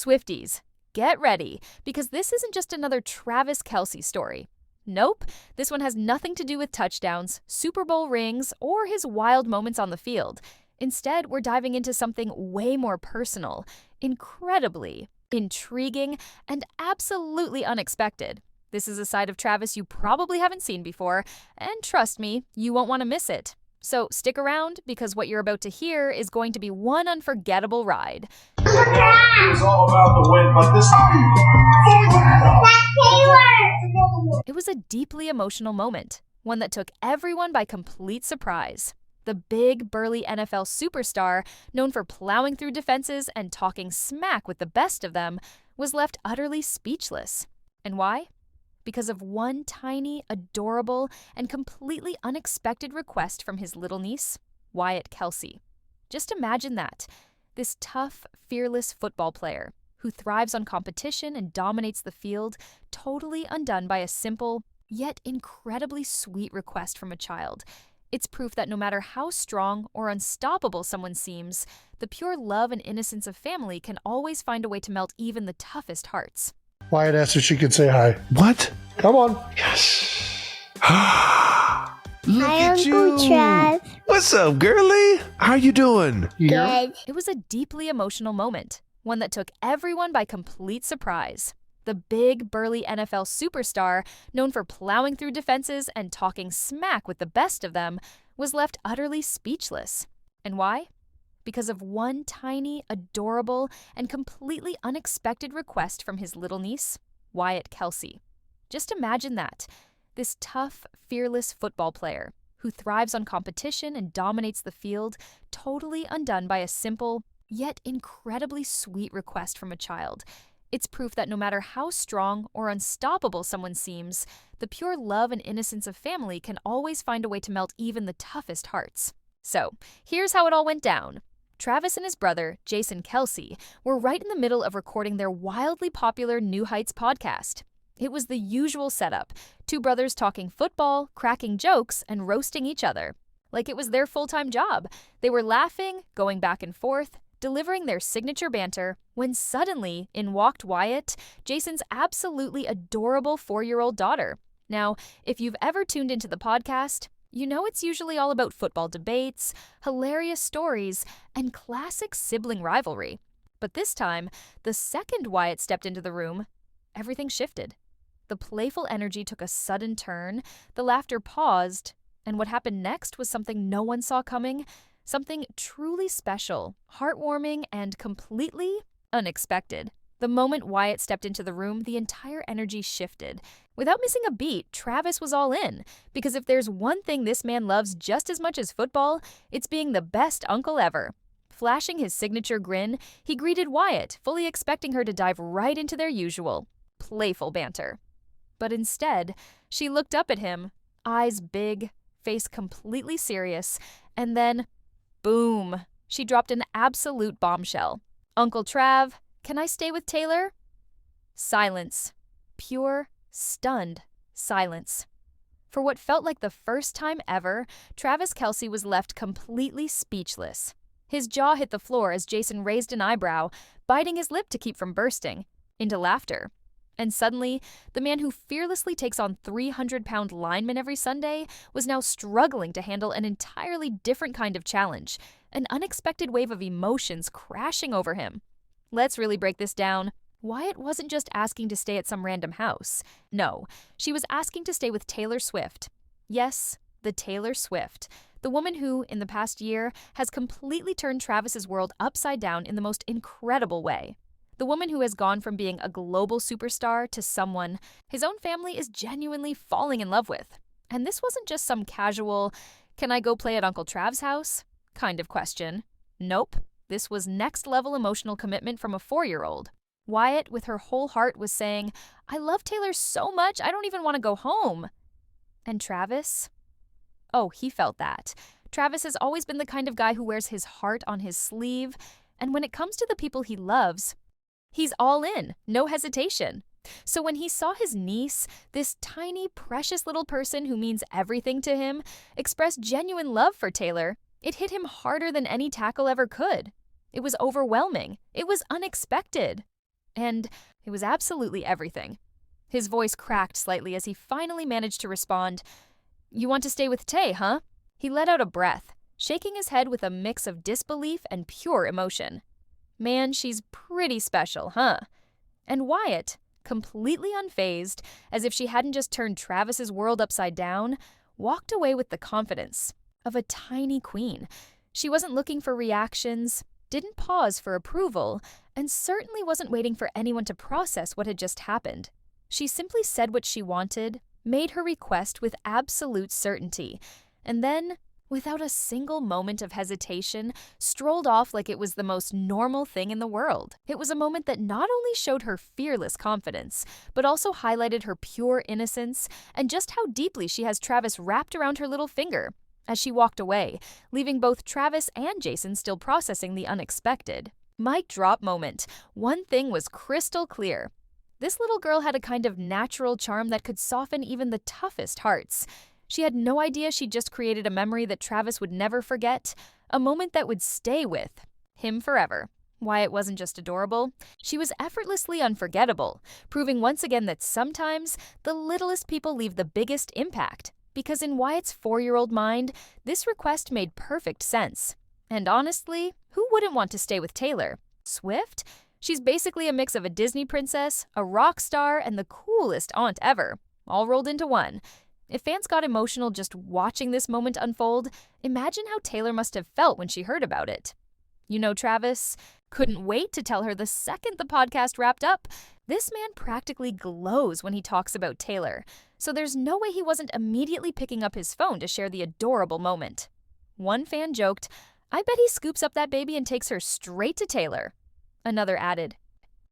Swifties, get ready, because this isn't just another Travis Kelce story. Nope, this one has nothing to do with touchdowns, Super Bowl rings, or his wild moments on the field. Instead, we're diving into something way more personal, incredibly intriguing, and absolutely unexpected. This is a side of Travis you probably haven't seen before, and trust me, you won't want to miss it. So stick around, because what you're about to hear is going to be one unforgettable ride. It's all about the win, but this It was a deeply emotional moment, one that took everyone by complete surprise. The big, burly NFL superstar, known for plowing through defenses and talking smack with the best of them, was left utterly speechless. And why? Because of one tiny, adorable, and completely unexpected request from his little niece, Wyatt Kelce. Just imagine that. This tough, fearless football player who thrives on competition and dominates the field, totally undone by a simple, yet incredibly sweet request from a child. It's proof that no matter how strong or unstoppable someone seems, the pure love and innocence of family can always find a way to melt even the toughest hearts. Wyatt asked if she could say hi. What? Come on. Yes. Look Hi, at Uncle you. Trav. What's up, girly? How you doing? You here? Good. It was a deeply emotional moment, one that took everyone by complete surprise. The big, burly NFL superstar, known for plowing through defenses and talking smack with the best of them, was left utterly speechless. And why? Because of one tiny, adorable, and completely unexpected request from his little niece, Wyatt Kelce. Just imagine that. This tough, fearless football player who thrives on competition and dominates the field, totally undone by a simple, yet incredibly sweet request from a child. It's proof that no matter how strong or unstoppable someone seems, the pure love and innocence of family can always find a way to melt even the toughest hearts. So, here's how it all went down. Travis and his brother, Jason Kelce, were right in the middle of recording their wildly popular New Heights podcast. It was the usual setup, two brothers talking football, cracking jokes, and roasting each other. Like it was their full-time job. They were laughing, going back and forth, delivering their signature banter, when suddenly in walked Wyatt, Jason's absolutely adorable 4-year-old daughter. Now, if you've ever tuned into the podcast, you know it's usually all about football debates, hilarious stories, and classic sibling rivalry. But this time, the second Wyatt stepped into the room, everything shifted. The playful energy took a sudden turn, the laughter paused, and what happened next was something no one saw coming. Something truly special, heartwarming, and completely unexpected. The moment Wyatt stepped into the room, the entire energy shifted. Without missing a beat, Travis was all in, because if there's one thing this man loves just as much as football, it's being the best uncle ever. Flashing his signature grin, he greeted Wyatt, fully expecting her to dive right into their usual playful banter. But instead, she looked up at him, eyes big, face completely serious, and then boom! She dropped an absolute bombshell. Uncle Trav, can I stay with Taylor? Silence. Pure, stunned silence. For what felt like the first time ever, Travis Kelce was left completely speechless. His jaw hit the floor as Jason raised an eyebrow, biting his lip to keep from bursting into laughter. And suddenly, the man who fearlessly takes on 300-pound linemen every Sunday was now struggling to handle an entirely different kind of challenge, an unexpected wave of emotions crashing over him. Let's really break this down. Wyatt wasn't just asking to stay at some random house. No, she was asking to stay with Taylor Swift. Yes, the Taylor Swift, the woman who, in the past year, has completely turned Travis's world upside down in the most incredible way. The woman who has gone from being a global superstar to someone his own family is genuinely falling in love with. And this wasn't just some casual, can I go play at Uncle Trav's house kind of question. Nope, this was next-level emotional commitment from a 4-year-old. Wyatt, with her whole heart, was saying, I love Taylor so much, I don't even want to go home. And Travis? Oh, he felt that. Travis has always been the kind of guy who wears his heart on his sleeve, and when it comes to the people he loves, he's all in, no hesitation. So when he saw his niece, this tiny, precious little person who means everything to him, express genuine love for Taylor, it hit him harder than any tackle ever could. It was overwhelming. It was unexpected. And it was absolutely everything. His voice cracked slightly as he finally managed to respond, "You want to stay with Tay, huh?" He let out a breath, shaking his head with a mix of disbelief and pure emotion. Man, she's pretty special, huh? And Wyatt, completely unfazed, as if she hadn't just turned Travis's world upside down, walked away with the confidence of a tiny queen. She wasn't looking for reactions, didn't pause for approval, and certainly wasn't waiting for anyone to process what had just happened. She simply said what she wanted, made her request with absolute certainty, and then, without a single moment of hesitation, strolled off like it was the most normal thing in the world. It was a moment that not only showed her fearless confidence, but also highlighted her pure innocence and just how deeply she has Travis wrapped around her little finger as she walked away, leaving both Travis and Jason still processing the unexpected. Mic drop moment. One thing was crystal clear. This little girl had a kind of natural charm that could soften even the toughest hearts. She had no idea she'd just created a memory that Travis would never forget, a moment that would stay with him forever. Wyatt wasn't just adorable, she was effortlessly unforgettable, proving once again that sometimes the littlest people leave the biggest impact. Because in Wyatt's 4-year-old mind, this request made perfect sense. And honestly, who wouldn't want to stay with Taylor? Swift? She's basically a mix of a Disney princess, a rock star, and the coolest aunt ever, all rolled into one. If fans got emotional just watching this moment unfold, imagine how Taylor must have felt when she heard about it. You know Travis? Couldn't wait to tell her the second the podcast wrapped up. This man practically glows when he talks about Taylor, so there's no way he wasn't immediately picking up his phone to share the adorable moment. One fan joked, "I bet he scoops up that baby and takes her straight to Taylor." Another added,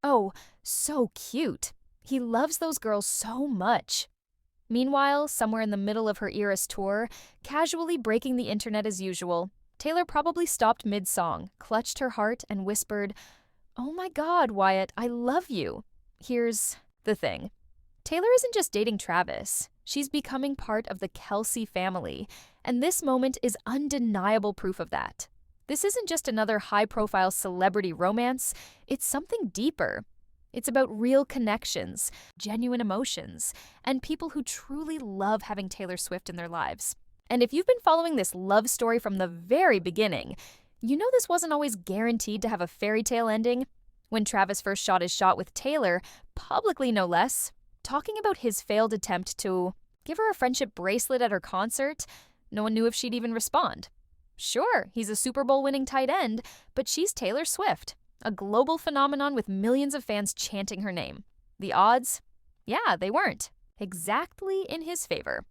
"Oh, so cute. He loves those girls so much." Meanwhile, somewhere in the middle of her Eras tour, casually breaking the internet as usual, Taylor probably stopped mid-song, clutched her heart, and whispered, "Oh my God, Wyatt, I love you." Here's the thing. Taylor isn't just dating Travis. She's becoming part of the Kelce family, and this moment is undeniable proof of that. This isn't just another high-profile celebrity romance, it's something deeper. It's about real connections, genuine emotions, and people who truly love having Taylor Swift in their lives. And if you've been following this love story from the very beginning, you know this wasn't always guaranteed to have a fairy tale ending. When Travis first shot his shot with Taylor, publicly no less, talking about his failed attempt to give her a friendship bracelet at her concert, no one knew if she'd even respond. Sure, he's a Super Bowl winning tight end, but she's Taylor Swift, a global phenomenon with millions of fans chanting her name. The odds? Yeah, they weren't exactly in his favor.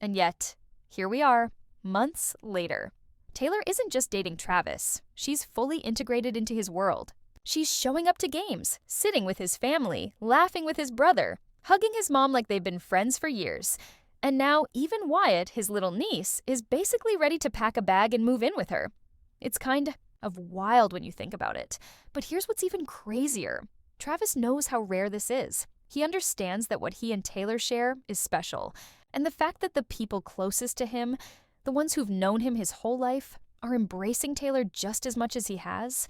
And yet, here we are, months later. Taylor isn't just dating Travis. She's fully integrated into his world. She's showing up to games, sitting with his family, laughing with his brother, hugging his mom like they've been friends for years. And now even Wyatt, his little niece, is basically ready to pack a bag and move in with her. It's kind of wild when you think about it. But here's what's even crazier. Travis knows how rare this is. He understands that what he and Taylor share is special. And the fact that the people closest to him, the ones who've known him his whole life, are embracing Taylor just as much as he has,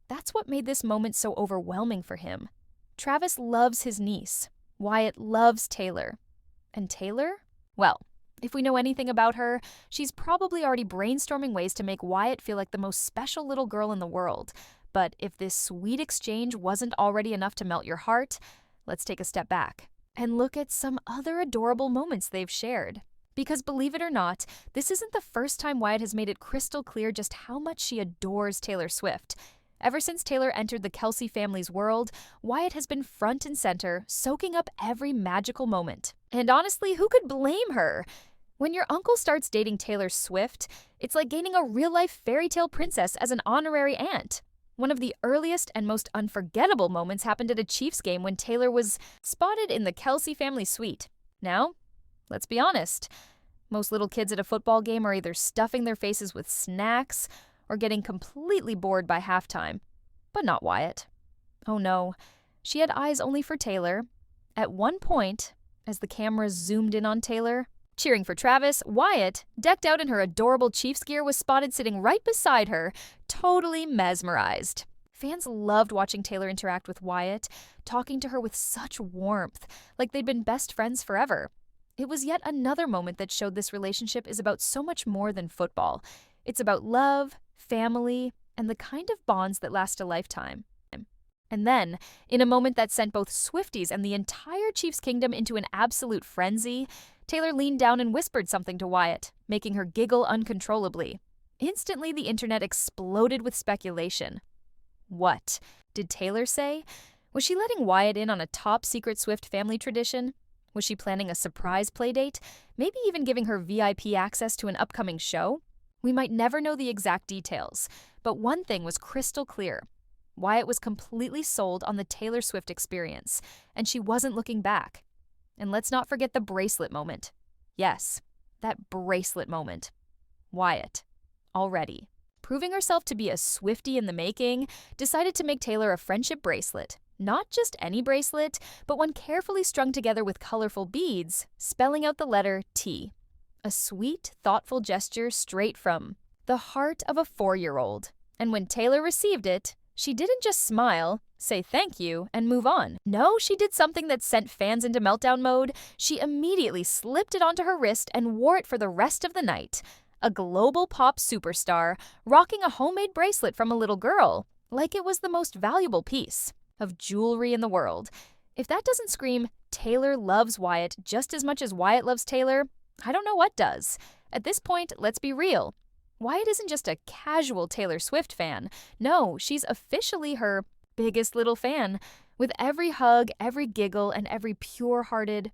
that's what made this moment so overwhelming for him. Travis loves his niece. Wyatt loves Taylor. And Taylor? Well, if we know anything about her, she's probably already brainstorming ways to make Wyatt feel like the most special little girl in the world. But if this sweet exchange wasn't already enough to melt your heart, let's take a step back and look at some other adorable moments they've shared. Because believe it or not, this isn't the first time Wyatt has made it crystal clear just how much she adores Taylor Swift. Ever since Taylor entered the Kelce family's world, Wyatt has been front and center, soaking up every magical moment. And honestly, who could blame her? When your uncle starts dating Taylor Swift, it's like gaining a real-life fairy tale princess as an honorary aunt. One of the earliest and most unforgettable moments happened at a Chiefs game when Taylor was spotted in the Kelce family suite. Now, let's be honest. Most little kids at a football game are either stuffing their faces with snacks or getting completely bored by halftime. But not Wyatt. Oh no, she had eyes only for Taylor. At one point, as the camera zoomed in on Taylor, cheering for Travis, Wyatt, decked out in her adorable Chiefs gear, was spotted sitting right beside her, totally mesmerized. Fans loved watching Taylor interact with Wyatt, talking to her with such warmth, like they'd been best friends forever. It was yet another moment that showed this relationship is about so much more than football. It's about love, family, and the kind of bonds that last a lifetime. And then, in a moment that sent both Swifties and the entire Chiefs kingdom into an absolute frenzy, Taylor leaned down and whispered something to Wyatt, making her giggle uncontrollably. Instantly, the internet exploded with speculation. What did Taylor say? Was she letting Wyatt in on a top-secret Swift family tradition? Was she planning a surprise playdate? Maybe even giving her VIP access to an upcoming show? We might never know the exact details, but one thing was crystal clear. Wyatt was completely sold on the Taylor Swift experience, and she wasn't looking back. And let's not forget the bracelet moment. Yes, that bracelet moment. Wyatt, already, proving herself to be a Swiftie in the making, decided to make Taylor a friendship bracelet. Not just any bracelet, but one carefully strung together with colorful beads, spelling out the letter T. A sweet, thoughtful gesture straight from the heart of a 4-year-old. And when Taylor received it, she didn't just smile, say thank you, and move on. No, she did something that sent fans into meltdown mode. She immediately slipped it onto her wrist and wore it for the rest of the night. A global pop superstar, rocking a homemade bracelet from a little girl, like it was the most valuable piece of jewelry in the world. If that doesn't scream, Taylor loves Wyatt just as much as Wyatt loves Taylor, I don't know what does. At this point, let's be real. Wyatt isn't just a casual Taylor Swift fan. No, she's officially her biggest little fan. With every hug, every giggle, and every pure-hearted,